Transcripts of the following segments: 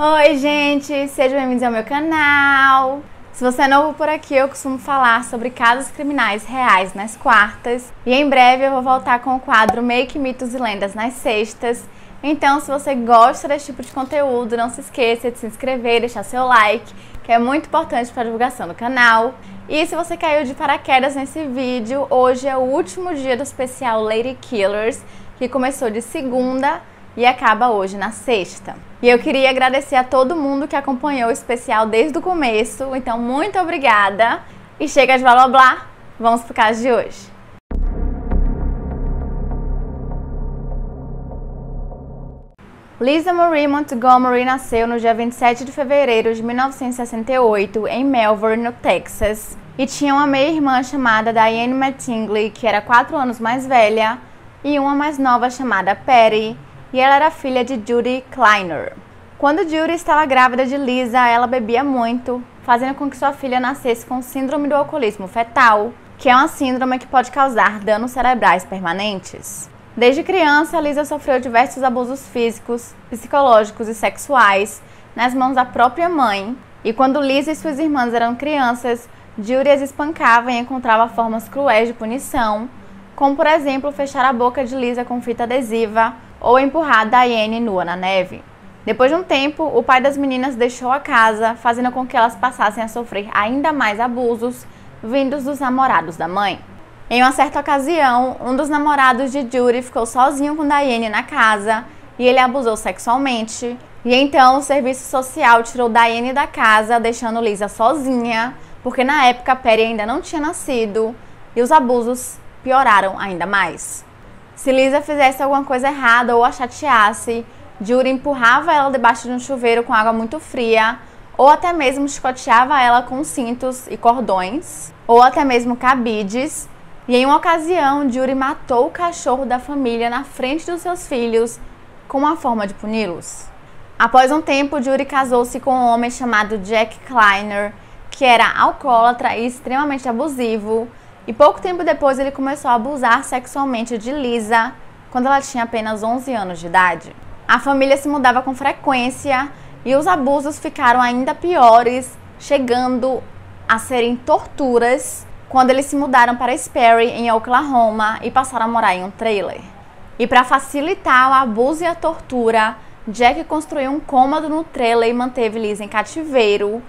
Oi, gente! Sejam bem-vindos ao meu canal! Se você é novo por aqui, eu costumo falar sobre casos criminais reais nas quartas. E em breve eu vou voltar com o quadro Make Mitos e Lendas nas sextas. Então, se você gosta desse tipo de conteúdo, não se esqueça de se inscrever e deixar seu like, que é muito importante para a divulgação do canal. E se você caiu de paraquedas nesse vídeo, hoje é o último dia do especial Lady Killers, que começou de segunda e acaba hoje na sexta. E eu queria agradecer a todo mundo que acompanhou o especial desde o começo, então muito obrigada. E chega de blá blá blá, vamos pro caso de hoje. Lisa Marie Montgomery nasceu no dia 27 de fevereiro de 1968 em Melbourne, no Texas, e tinha uma meia-irmã chamada Diane Mattingly, que era 4 anos mais velha, e uma mais nova chamada Patty, e ela era filha de Judy Kleiner. Quando Judy estava grávida de Lisa, ela bebia muito, fazendo com que sua filha nascesse com síndrome do alcoolismo fetal, que é uma síndrome que pode causar danos cerebrais permanentes. Desde criança, Lisa sofreu diversos abusos físicos, psicológicos e sexuais nas mãos da própria mãe, e quando Lisa e suas irmãs eram crianças, Judy as espancava e encontrava formas cruéis de punição, como por exemplo fechar a boca de Lisa com fita adesiva ou empurrar Diane nua na neve. Depois de um tempo, o pai das meninas deixou a casa, fazendo com que elas passassem a sofrer ainda mais abusos vindos dos namorados da mãe. Em uma certa ocasião, um dos namorados de Judy ficou sozinho com Diane na casa e ele abusou sexualmente. E então o serviço social tirou Diane da casa, deixando Lisa sozinha, porque na época Patty ainda não tinha nascido e os abusos pioraram ainda mais. Se Lisa fizesse alguma coisa errada ou a chateasse, Judy empurrava ela debaixo de um chuveiro com água muito fria, ou até mesmo chicoteava ela com cintos e cordões, ou até mesmo cabides. E em uma ocasião, Judy matou o cachorro da família na frente dos seus filhos, com uma forma de puni-los. Após um tempo, Judy casou-se com um homem chamado Jack Kleiner, que era alcoólatra e extremamente abusivo, e pouco tempo depois ele começou a abusar sexualmente de Lisa, quando ela tinha apenas 11 anos de idade. A família se mudava com frequência e os abusos ficaram ainda piores, chegando a serem torturas, quando eles se mudaram para Sperry, em Oklahoma, e passaram a morar em um trailer. E para facilitar o abuso e a tortura, Jack construiu um cômodo no trailer e manteve Lisa em cativeiro.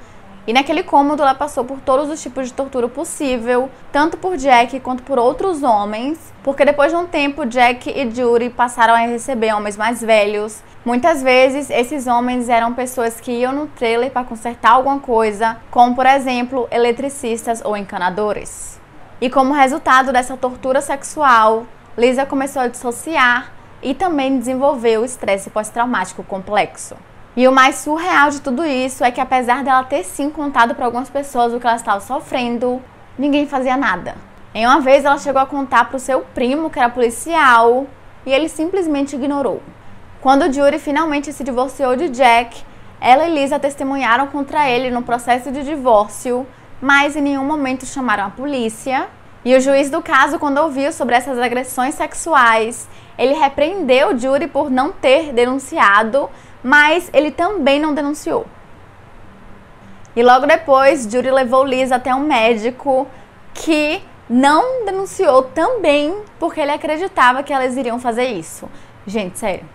E naquele cômodo ela passou por todos os tipos de tortura possível, tanto por Jack quanto por outros homens, porque depois de um tempo Jack e Judy passaram a receber homens mais velhos. Muitas vezes esses homens eram pessoas que iam no trailer para consertar alguma coisa, como por exemplo eletricistas ou encanadores. E como resultado dessa tortura sexual, Lisa começou a dissociar e também desenvolveu o estresse pós-traumático complexo. E o mais surreal de tudo isso é que, apesar dela ter sim contado para algumas pessoas o que ela estava sofrendo, ninguém fazia nada. Em uma vez ela chegou a contar para o seu primo, que era policial, e ele simplesmente ignorou. Quando Judy finalmente se divorciou de Jack, ela e Lisa testemunharam contra ele no processo de divórcio, mas em nenhum momento chamaram a polícia. E o juiz do caso, quando ouviu sobre essas agressões sexuais, ele repreendeu Judy por não ter denunciado, mas ele também não denunciou. E logo depois, Judy levou Lisa até um médico que não denunciou também porque ele acreditava que elas iriam fazer isso. Gente, sério.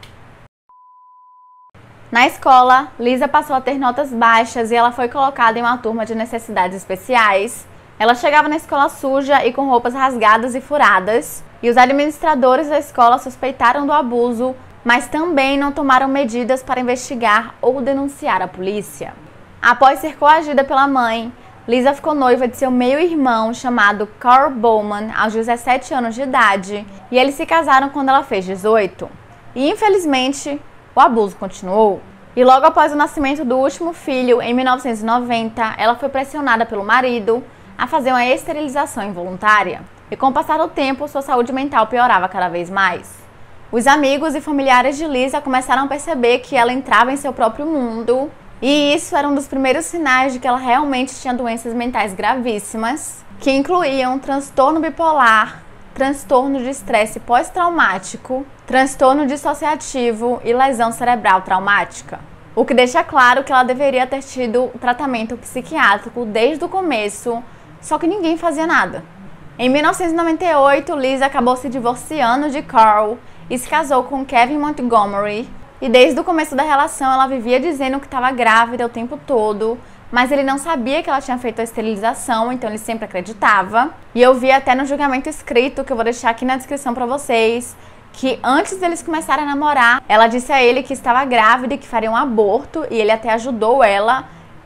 Na escola, Lisa passou a ter notas baixas e ela foi colocada em uma turma de necessidades especiais. Ela chegava na escola suja e com roupas rasgadas e furadas, e os administradores da escola suspeitaram do abuso, mas também não tomaram medidas para investigar ou denunciar a polícia. Após ser coagida pela mãe, Lisa ficou noiva de seu meio-irmão chamado Carl Bowman aos 17 anos de idade, e eles se casaram quando ela fez 18. E infelizmente, o abuso continuou. E logo após o nascimento do último filho, em 1990, ela foi pressionada pelo marido a fazer uma esterilização involuntária. E com o passar do tempo, sua saúde mental piorava cada vez mais. Os amigos e familiares de Lisa começaram a perceber que ela entrava em seu próprio mundo, e isso era um dos primeiros sinais de que ela realmente tinha doenças mentais gravíssimas, que incluíam transtorno bipolar, transtorno de estresse pós-traumático, transtorno dissociativo e lesão cerebral traumática. o que deixa claro que ela deveria ter tido tratamento psiquiátrico desde o começo, só que ninguém fazia nada. Em 1998, Lisa acabou se divorciando de Carl e se casou com Kevin Montgomery. E desde o começo da relação ela vivia dizendo que estava grávida o tempo todo, mas ele não sabia que ela tinha feito a esterilização, então ele sempre acreditava. E eu vi até no julgamento escrito, que eu vou deixar aqui na descrição pra vocês, que antes deles começarem a namorar, ela disse a ele que estava grávida e que faria um aborto, e ele até ajudou ela.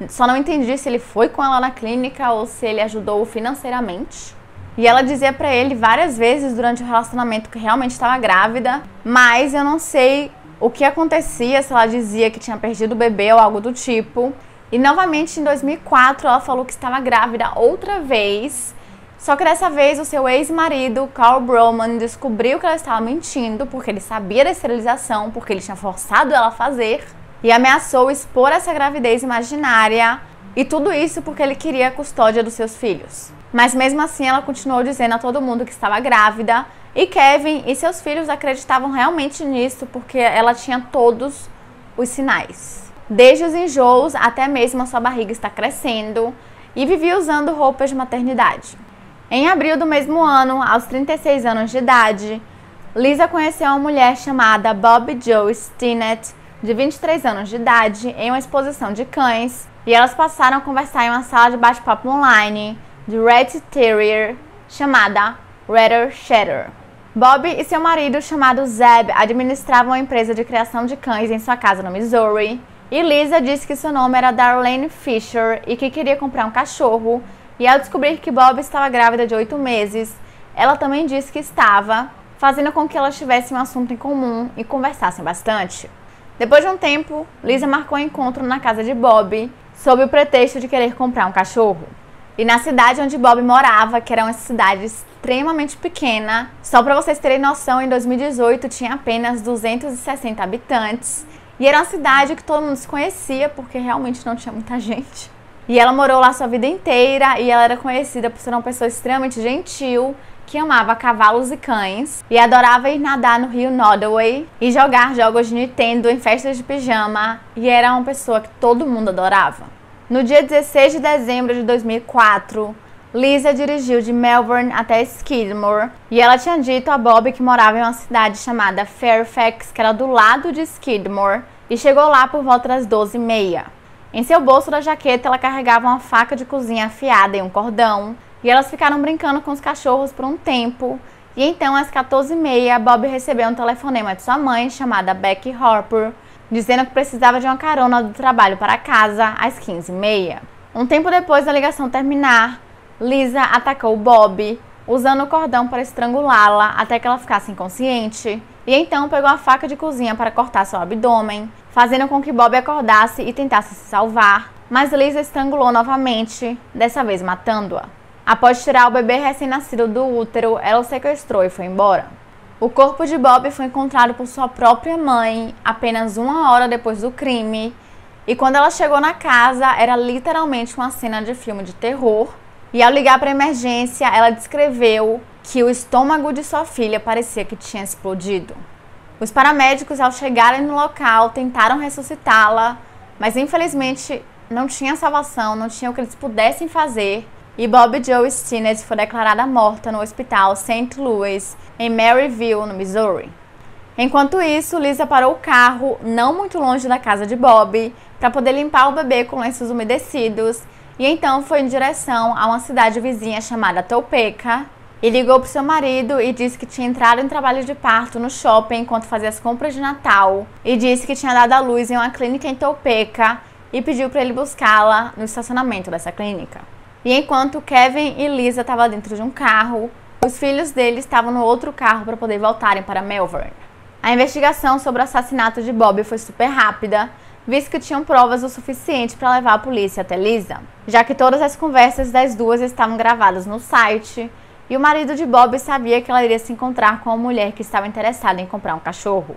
Só não entendi se ele foi com ela na clínica ou se ele ajudou financeiramente. E ela dizia pra ele várias vezes durante o relacionamento que realmente estava grávida, mas eu não sei o que acontecia, se ela dizia que tinha perdido o bebê ou algo do tipo. E novamente em 2004 ela falou que estava grávida outra vez, só que dessa vez o seu ex-marido, Carl Broman, descobriu que ela estava mentindo, porque ele sabia da esterilização, porque ele tinha forçado ela a fazer, e ameaçou expor essa gravidez imaginária, e tudo isso porque ele queria a custódia dos seus filhos. Mas mesmo assim ela continuou dizendo a todo mundo que estava grávida, e Kevin e seus filhos acreditavam realmente nisso, porque ela tinha todos os sinais. Desde os enjoos até mesmo a sua barriga está crescendo, e vivia usando roupas de maternidade. Em abril do mesmo ano, aos 36 anos de idade, Lisa conheceu uma mulher chamada Bobby Jo Stinnett, de 23 anos de idade, em uma exposição de cães, e elas passaram a conversar em uma sala de bate-papo online de Red Terrier chamada Redder Shatter. Bobby e seu marido, chamado Zeb, administravam uma empresa de criação de cães em sua casa no Missouri, e Lisa disse que seu nome era Darlene Fisher e que queria comprar um cachorro, e ao descobrir que Bobby estava grávida de 8 meses, ela também disse que estava, fazendo com que elas tivessem um assunto em comum e conversassem bastante. Depois de um tempo, Lisa marcou um encontro na casa de Bobby, sob o pretexto de querer comprar um cachorro. E na cidade onde Bobby morava, que era uma cidade extremamente pequena, só para vocês terem noção, em 2018 tinha apenas 260 habitantes, e era uma cidade que todo mundo se conhecia, porque realmente não tinha muita gente. E ela morou lá sua vida inteira, e ela era conhecida por ser uma pessoa extremamente gentil, que amava cavalos e cães, e adorava ir nadar no rio Nottoway, e jogar jogos de Nintendo em festas de pijama, e era uma pessoa que todo mundo adorava. No dia 16 de dezembro de 2004, Lisa dirigiu de Melbourne até Skidmore, e ela tinha dito a Bobby que morava em uma cidade chamada Fairfax, que era do lado de Skidmore, e chegou lá por volta das 12h30. Em seu bolso da jaqueta, ela carregava uma faca de cozinha afiada e um cordão, e elas ficaram brincando com os cachorros por um tempo, e então às 14h30, Bobby recebeu um telefonema de sua mãe, chamada Becky Harper, dizendo que precisava de uma carona do trabalho para casa às 15h30. Um tempo depois da ligação terminar, Lisa atacou Bobby, usando o cordão para estrangulá-la até que ela ficasse inconsciente, e então pegou a faca de cozinha para cortar seu abdômen, fazendo com que Bobby acordasse e tentasse se salvar, mas Lisa estrangulou novamente, dessa vez matando-a. Após tirar o bebê recém-nascido do útero, ela o sequestrou e foi embora. O corpo de Bobby foi encontrado por sua própria mãe apenas 1 hora depois do crime, e quando ela chegou na casa, era literalmente uma cena de filme de terror, e ao ligar para a emergência, ela descreveu que o estômago de sua filha parecia que tinha explodido. Os paramédicos, ao chegarem no local, tentaram ressuscitá-la, mas infelizmente não tinha salvação, não tinha o que eles pudessem fazer, e Bobby Jo Stinnett foi declarada morta no hospital St. Louis, em Maryville, no Missouri. Enquanto isso, Lisa parou o carro não muito longe da casa de Bobby para poder limpar o bebê com lenços umedecidos, e então foi em direção a uma cidade vizinha chamada Topeka, e ligou para o seu marido e disse que tinha entrado em trabalho de parto no shopping enquanto fazia as compras de Natal, e disse que tinha dado à luz em uma clínica em Topeka e pediu para ele buscá-la no estacionamento dessa clínica. E enquanto Kevin e Lisa estavam dentro de um carro, os filhos deles estavam no outro carro para poder voltarem para Melbourne. A investigação sobre o assassinato de Bobby foi super rápida, visto que tinham provas o suficiente para levar a polícia até Lisa, já que todas as conversas das duas estavam gravadas no site, e o marido de Bobby sabia que ela iria se encontrar com uma mulher que estava interessada em comprar um cachorro.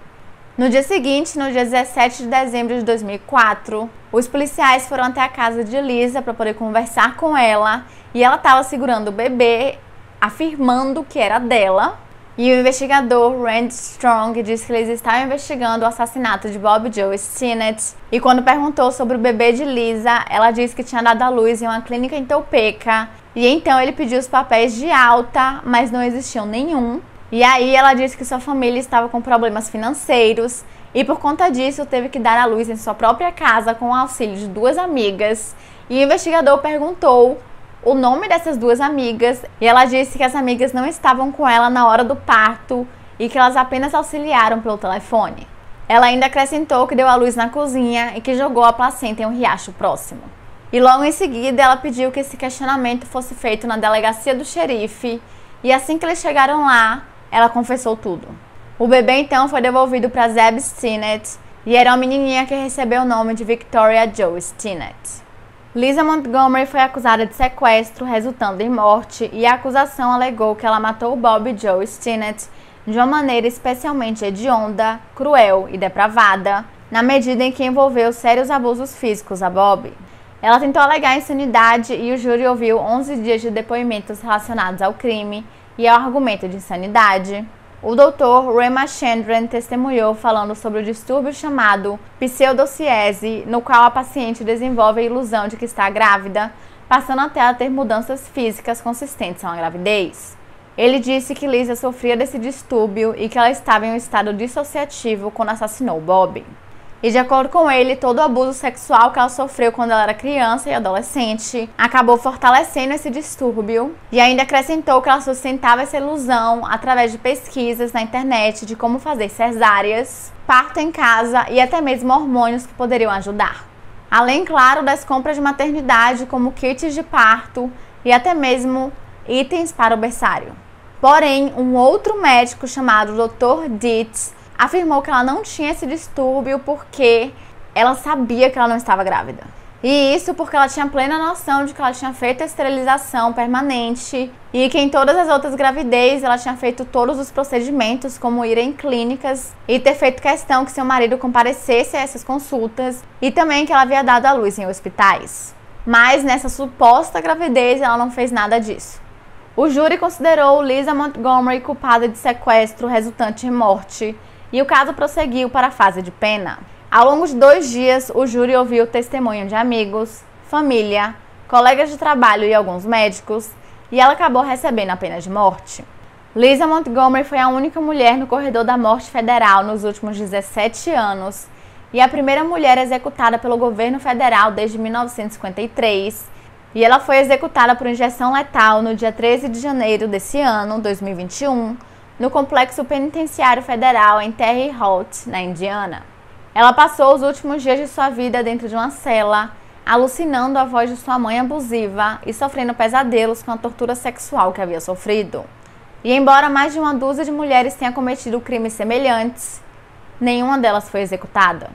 No dia seguinte, no dia 17 de dezembro de 2004, os policiais foram até a casa de Lisa para poder conversar com ela, e ela estava segurando o bebê, afirmando que era dela, E o investigador Randy Strong disse que eles estavam investigando o assassinato de Bob Joe Stinnett. E quando perguntou sobre o bebê de Lisa, ela disse que tinha dado à luz em uma clínica em Topeka. E então ele pediu os papéis de alta, mas não existiam nenhum. E aí ela disse que sua família estava com problemas financeiros e por conta disso teve que dar à luz em sua própria casa com o auxílio de 2 amigas. E o investigador perguntou o nome dessas 2 amigas e ela disse que as amigas não estavam com ela na hora do parto e que elas apenas auxiliaram pelo telefone. Ela ainda acrescentou que deu à luz na cozinha e que jogou a placenta em um riacho próximo. E logo em seguida ela pediu que esse questionamento fosse feito na delegacia do xerife e assim que eles chegaram lá, ela confessou tudo. O bebê então foi devolvido para Zeb Stinnett e era uma menininha que recebeu o nome de Victoria Joe Stinnett. Lisa Montgomery foi acusada de sequestro, resultando em morte, e a acusação alegou que ela matou Bob Joe Stinnett de uma maneira especialmente hedionda, cruel e depravada, na medida em que envolveu sérios abusos físicos a Bob. Ela tentou alegar insanidade e o júri ouviu 11 dias de depoimentos relacionados ao crime e ao argumento de insanidade. O Dr. Ramachandran testemunhou falando sobre o distúrbio chamado pseudociese, no qual a paciente desenvolve a ilusão de que está grávida, passando até a ter mudanças físicas consistentes a uma gravidez. Ele disse que Lisa sofria desse distúrbio e que ela estava em um estado dissociativo quando assassinou Bob. E de acordo com ele, todo o abuso sexual que ela sofreu quando ela era criança e adolescente acabou fortalecendo esse distúrbio e ainda acrescentou que ela sustentava essa ilusão através de pesquisas na internet de como fazer cesáreas, parto em casa e até mesmo hormônios que poderiam ajudar. Além, claro, das compras de maternidade como kits de parto e até mesmo itens para o berçário. Porém, um outro médico chamado Dr. Dietz afirmou que ela não tinha esse distúrbio porque ela sabia que ela não estava grávida. E isso porque ela tinha plena noção de que ela tinha feito a esterilização permanente e que em todas as outras gravidez ela tinha feito todos os procedimentos, como ir em clínicas e ter feito questão que seu marido comparecesse a essas consultas e também que ela havia dado à luz em hospitais. Mas nessa suposta gravidez ela não fez nada disso. O júri considerou Lisa Montgomery culpada de sequestro resultante em morte e o caso prosseguiu para a fase de pena. Ao longo de 2 dias, o júri ouviu o testemunho de amigos, família, colegas de trabalho e alguns médicos, e ela acabou recebendo a pena de morte. Lisa Montgomery foi a única mulher no corredor da morte federal nos últimos 17 anos e a primeira mulher executada pelo governo federal desde 1953, e ela foi executada por injeção letal no dia 13 de janeiro desse ano, 2021, no Complexo Penitenciário Federal em Terre Haute, na Indiana. Ela passou os últimos dias de sua vida dentro de uma cela, alucinando a voz de sua mãe abusiva e sofrendo pesadelos com a tortura sexual que havia sofrido. E embora mais de 1 dúzia de mulheres tenha cometido crimes semelhantes, nenhuma delas foi executada.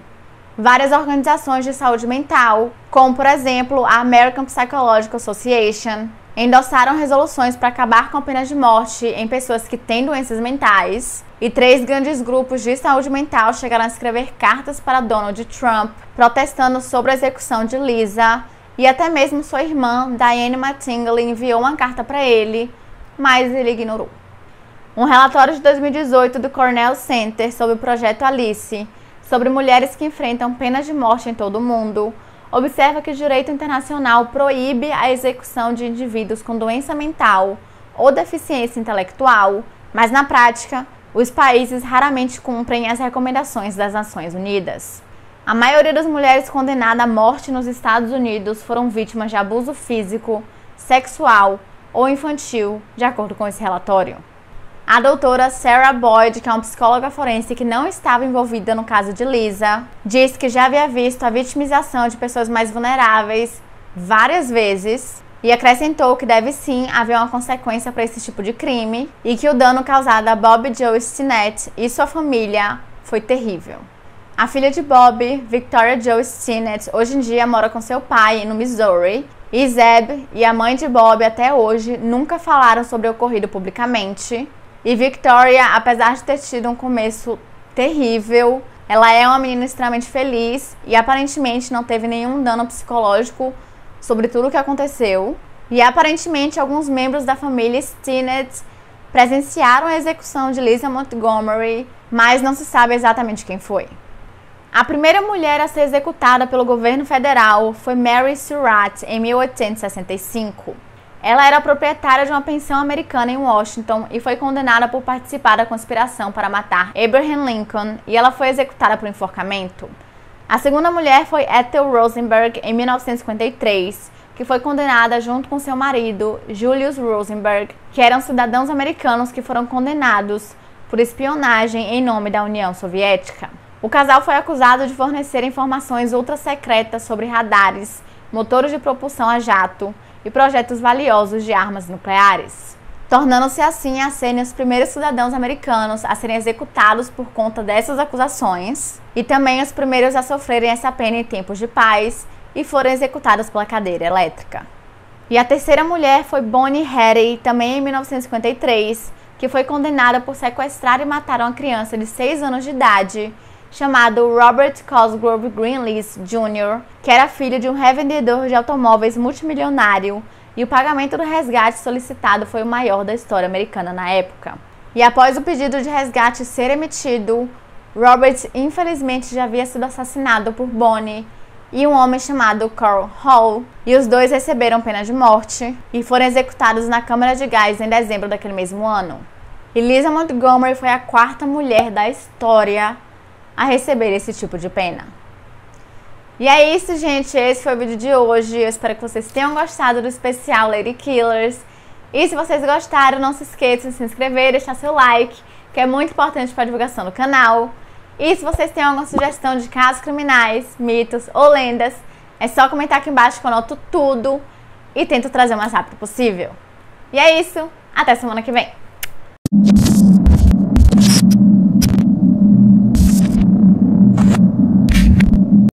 Várias organizações de saúde mental, como por exemplo a American Psychological Association, endossaram resoluções para acabar com a pena de morte em pessoas que têm doenças mentais, e 3 grandes grupos de saúde mental chegaram a escrever cartas para Donald Trump, protestando sobre a execução de Lisa, e até mesmo sua irmã, Diane Mattingly, enviou uma carta para ele, mas ele ignorou. Um relatório de 2018 do Cornell Center sobre o projeto Alice, sobre mulheres que enfrentam penas de morte em todo o mundo, observa que o direito internacional proíbe a execução de indivíduos com doença mental ou deficiência intelectual, mas na prática, os países raramente cumprem as recomendações das Nações Unidas. A maioria das mulheres condenadas à morte nos Estados Unidos foram vítimas de abuso físico, sexual ou infantil, de acordo com esse relatório. A doutora Sarah Boyd, que é uma psicóloga forense que não estava envolvida no caso de Lisa, disse que já havia visto a vitimização de pessoas mais vulneráveis várias vezes e acrescentou que deve sim haver uma consequência para esse tipo de crime e que o dano causado a Bob Joe Stinnett e sua família foi terrível. A filha de Bob, Victoria Joe Stinnett, hoje em dia mora com seu pai no Missouri, e Zeb e a mãe de Bob até hoje nunca falaram sobre o ocorrido publicamente. E Victoria, apesar de ter tido um começo terrível, ela é uma menina extremamente feliz e aparentemente não teve nenhum dano psicológico sobre tudo o que aconteceu. E aparentemente alguns membros da família Stinnett presenciaram a execução de Lisa Montgomery, mas não se sabe exatamente quem foi. A primeira mulher a ser executada pelo governo federal foi Mary Surratt, em 1865. Ela era proprietária de uma pensão americana em Washington e foi condenada por participar da conspiração para matar Abraham Lincoln, e ela foi executada por enforcamento. A segunda mulher foi Ethel Rosenberg, em 1953, que foi condenada junto com seu marido, Julius Rosenberg, que eram cidadãos americanos que foram condenados por espionagem em nome da União Soviética. O casal foi acusado de fornecer informações ultra-secretas sobre radares, motores de propulsão a jato e projetos valiosos de armas nucleares, tornando-se assim a serem os primeiros cidadãos americanos a serem executados por conta dessas acusações e também os primeiros a sofrerem essa pena em tempos de paz e foram executados pela cadeira elétrica. E a terceira mulher foi Bonnie Hattie, também em 1953, que foi condenada por sequestrar e matar uma criança de 6 anos de idade, chamado Robert Cosgrove Greenlees Jr., que era filho de um revendedor de automóveis multimilionário, e o pagamento do resgate solicitado foi o maior da história americana na época. E após o pedido de resgate ser emitido, Robert infelizmente já havia sido assassinado por Bonnie e um homem chamado Carl Hall, e os dois receberam pena de morte e foram executados na câmara de gás em dezembro daquele mesmo ano. E Lisa Montgomery foi a quarta mulher da história a receber esse tipo de pena. E é isso, gente. Esse foi o vídeo de hoje. Eu espero que vocês tenham gostado do especial Lady Killers. E se vocês gostaram, não se esqueçam de se inscrever, deixar seu like, que é muito importante para a divulgação do canal. E se vocês têm alguma sugestão de casos criminais, mitos ou lendas, é só comentar aqui embaixo que eu anoto tudo e tento trazer o mais rápido possível. E é isso. Até semana que vem.